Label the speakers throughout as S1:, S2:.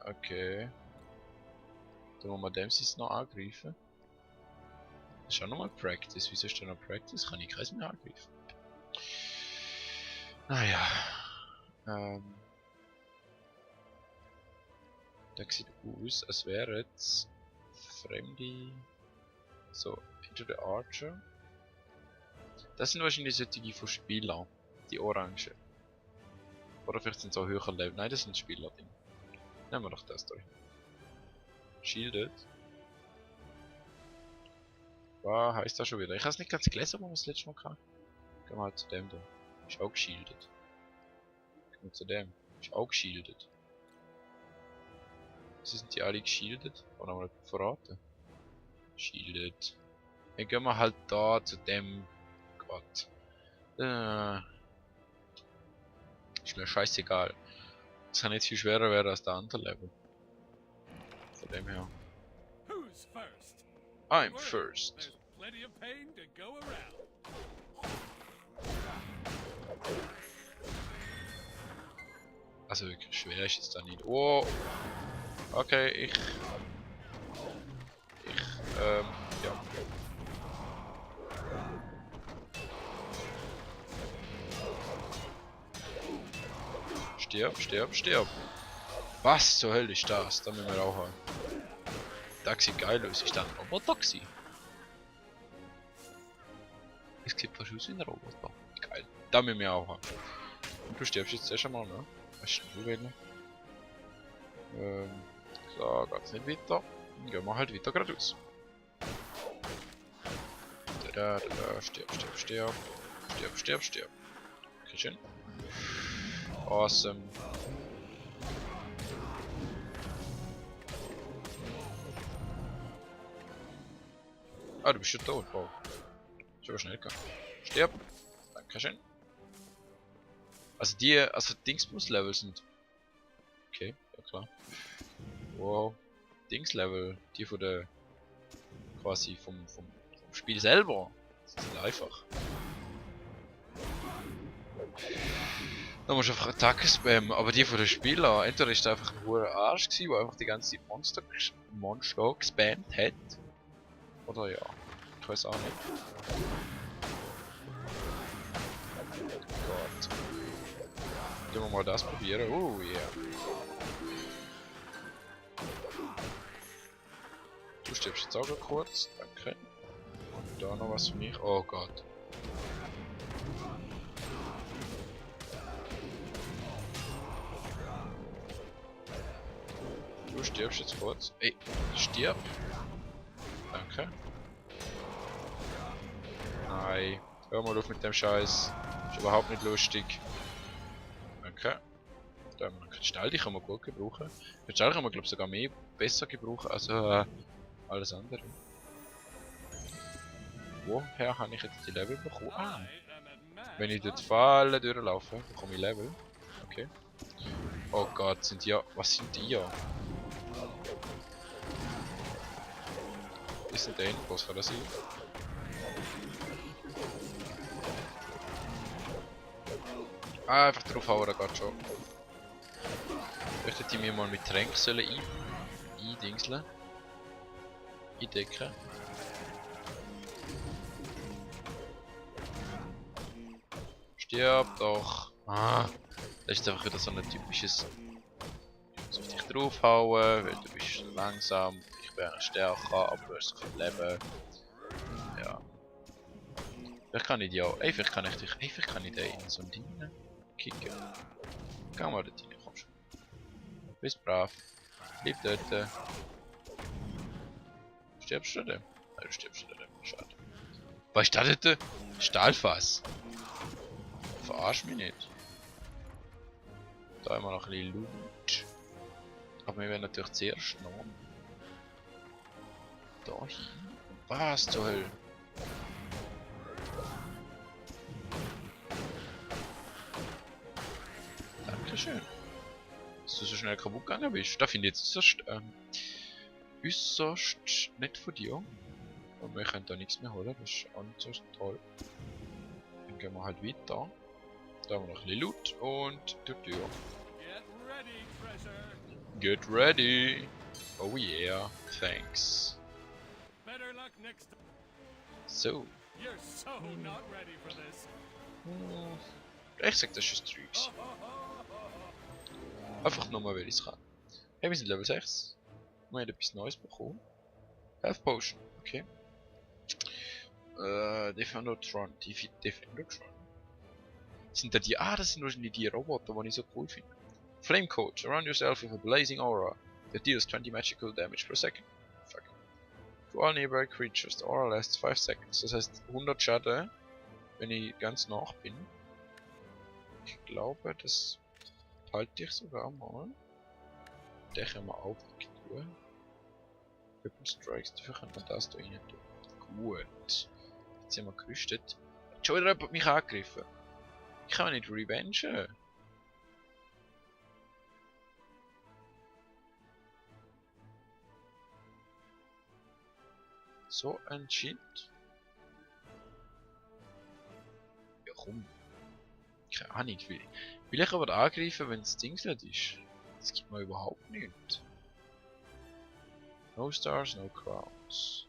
S1: Okay. Dann wollen wir dem jetzt noch angreifen. Das ist auch nochmal Practice. Wieso ist da noch Practice? Kann ich keins mehr angreifen. Naja. Das sieht aus, als wäre jetzt fremde. So, hinter der Archer. Das sind wahrscheinlich solche von Spielern. Die Orange. Oder vielleicht sind es auch höher Level. Nein, das sind Spieler-Ding. Nehmen wir doch das da. Shielded. Was heißt das schon wieder? Ich habe es nicht ganz gelesen, wo wir das letzte Mal hatten. Gehen wir halt zu dem da. Ist auch geschildert. Gehen wir zu dem. Ist auch geschildert. Wieso sind die alle geschildert? Oder haben wir nicht verraten? Shielded. Dann gehen wir halt da zu dem Gott. Ist mir scheißegal. Das kann nicht viel schwerer werden als der andere Level. Von dem her. I'm first. Also wirklich schwer ist es da nicht. Oh! Okay, ja. Stirb, stirb, stirb. Was zur Hölle ist das? Da müssen wir auch haben. Das sieht geil aus. Ist das ein Roboter gewesen? Es sieht fast aus wie ein Roboter. Geil. Da müssen wir auch haben. Und du stirbst jetzt erst einmal, ne? Was ist du wählen? So, geht's nicht weiter. Dann gehen wir halt weiter geradeaus. Stirb, stirb, stirb. Stirb, stirb, stirb. Okay, schön. Awesome. Ah, du bist schon tot, wow. Ist aber schnell gegangen. Stirb. Dankeschön. Also Dingsbums-Level sind. Okay, ja klar. Wow. Dings-Level, die von der. Quasi vom Spiel selber. Das ist einfach. Da musst du einfach Attacken spammen, aber die von den Spielern, entweder ist da einfach ein hoher Arsch gewesen, der einfach die ganze Zeit Monster gespammt hat. Oder ja, ich weiß auch nicht. Gott. Gehen wir mal das probieren. Oh yeah. Du stirbst jetzt auch kurz, danke. Und da noch was für mich. Oh Gott. Du stirbst jetzt kurz. Ey, stirb. Danke. Nein. Hör mal auf mit dem Scheiß. Ist überhaupt nicht lustig. Danke. Da haben wir einen Kristall, die kann man gut gebrauchen. Kristall kann man glaube ich sogar besser gebrauchen als alles andere. Woher habe ich jetzt die Level bekommen? Ah. Wenn ich dort Fallen durchlaufe, bekomme ich Level. Okay. Oh Gott, sind die ja. Was sind die ja? Ist denn der Endboss, kann das sein? Ah, einfach draufhauen, da geht schon. Ich hätte mir mal mit Tränken sollen eindingseln. Eindecken. Stirb doch. Ah, das ist einfach wieder so ein typisches. Ich muss auf dich draufhauen, weil du bist langsam. Ich bin stärker, aber du hast so viel Leben. Ja. Vielleicht kann ich die auch. Ey, vielleicht kann ich dich. Ey, vielleicht kann ich den in so ein Ding kicken. Geh mal dort rein, komm schon. Bist brav. Bleib dort. Stirbst du denn? Nein, du stirbst nicht. Schade. Was ist das denn? Stahlfass. Verarsch mich nicht. Da haben wir noch ein bisschen Loot. Aber wir werden natürlich zuerst noch da hin. Was zur Hölle? Dankeschön. Dass du so schnell kaputt gegangen bist. Da finde ich jetzt äußerst nett von dir. Und wir können da nichts mehr holen, das ist auch nicht so toll. Dann gehen wir halt weiter. Da haben wir noch ein bisschen Loot und die Tür. Get ready! Oh yeah, thanks.
S2: Better luck next time.
S1: So.
S2: You're so not ready for this.
S1: Ich sag, das ist ein Tricks. Einfach nochmal, weil ich es kann. Hey, wir sind Level 6. Wir haben etwas Neues bekommen. Health Potion, okay. Defendotron. Defendotron. Sind da die. Ah, das sind wahrscheinlich die Roboter, die ich so cool finde. Flame Coat. Surround yourself with a blazing aura that deals 20 magical damage per second. Fuck. To all nearby creatures. The aura lasts 5 seconds. Das heißt 100 Schaden, wenn ich ganz nach bin. Ich glaube, das halte ich sogar mal. Den können wir auch tun. Weapon Strikes, dafür kann man das da rein tun. Gut. Jetzt sind wir gerüstet. Hat schon wieder jemand mich angegriffen. Ich kann mich nicht revengen. So ein Shit. Ja komm. Keine Ahnung, will ich aber angreifen, wenn es Dingslet ist? Das gibt mir überhaupt nichts. No Stars, no Crowns.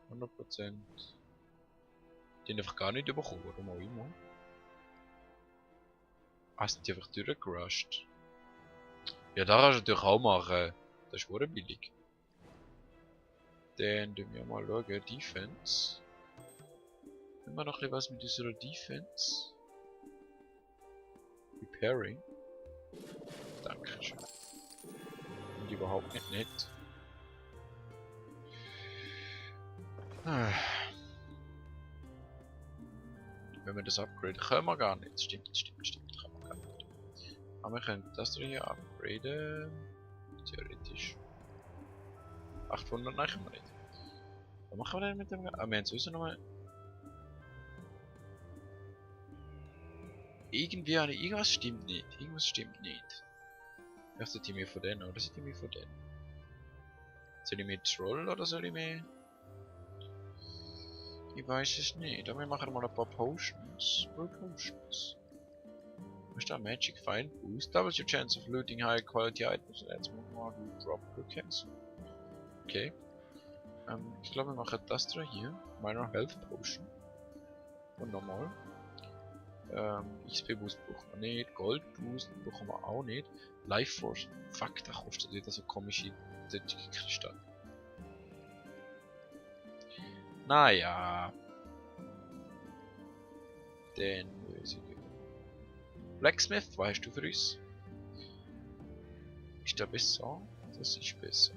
S1: 100%. Die haben einfach gar nicht bekommen, warum auch immer. Ah, sind die einfach durchgerusht. Ja, da kannst du natürlich auch machen. Das ist wirklich billig. Dann tun wir mal schauen, Defense. Haben wir noch ein bisschen was mit unserer Defense? Repairing. Dankeschön. Und überhaupt nicht nett. Wenn wir das upgraden, können wir gar nicht. Stimmt, können wir gar nicht. Aber wir können das hier upgraden. Theoretisch. 800, nein, können wir nicht. Was machen wir denn mit dem? Ah, wir haben sowieso nochmal. Irgendwie habe ich. Irgendwas stimmt nicht. Irgendwas stimmt nicht. Vielleicht sind die mir von denen oder sind die mir von denen? Soll ich mehr Troll oder soll ich mehr. Ich weiß es nicht, aber wir machen mal ein paar Potions. Potions. Was ist da? Magic Find Boost. Doubles your chance of looting high quality items and adds more to drop per case. Okay. Ich glaube, wir machen das da hier. Minor Health Potion. Und nochmal. XP Boost brauchen wir nicht. Gold Boost brauchen wir auch nicht. Life Force. Fuck, da kostet wieder so komische Kristalle. Naja. Dann weiß ich nicht. Blacksmith, was hast du für uns? Ist der besser? Das ist besser.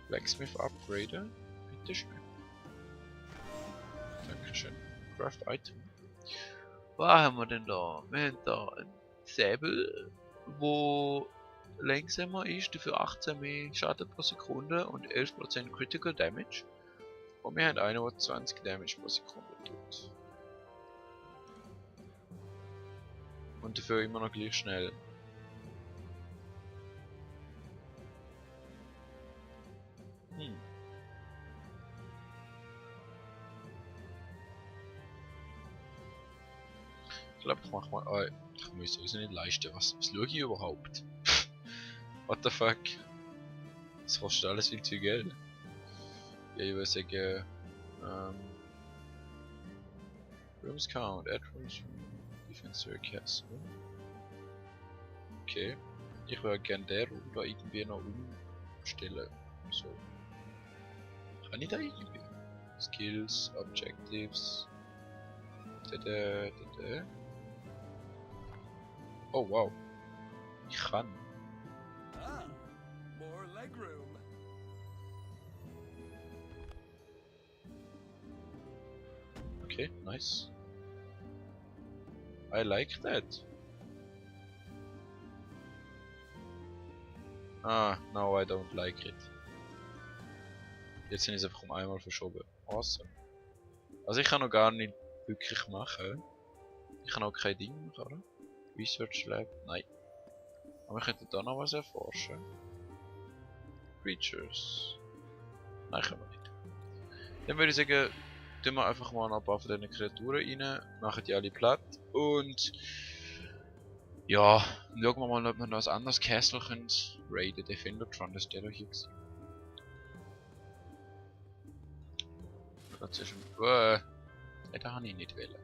S1: Blacksmith upgraden. Bitteschön. Dankeschön. Craft Item. Was haben wir denn da? Wir haben da einen Säbel, wo langsamer ist, dafür 18 mehr Schaden pro Sekunde und 11% Critical Damage. Und wir haben einen, der 20 Damage pro Sekunde tut. Und dafür immer noch gleich schnell. Ich glaube, ich mache mal. Ich kann mir sowieso nicht leisten. Was schaue ich überhaupt? What the fuck? Das kostet alles viel zu viel Geld. Ja, ich würde sagen. Rooms count, add rooms, defense castle. Okay. Ich würde gerne den Raum da irgendwie noch umstellen. So. Kann ich da irgendwie? Skills, Objectives. Oh wow. Ich kann.
S2: Ah, more legroom.
S1: Okay, nice. I like that. Ah, no, I don't like it. Jetzt sind es einfach um einmal verschoben. Awesome. Also ich kann noch gar nicht wirklich machen. Ich kann auch kein Ding machen, oder? Research Lab? Nein. Aber wir könnten da noch was erforschen. Creatures. Nein, können wir nicht. Dann würde ich sagen, tun wir einfach mal ein paar von diesen Kreaturen rein, machen die alle platt und Ja, schauen wir mal, ob wir noch ein anderes Castle können raiden. Defendertron, das ist der da hier gewesen. Das ist schon... den habe ich nicht wählen.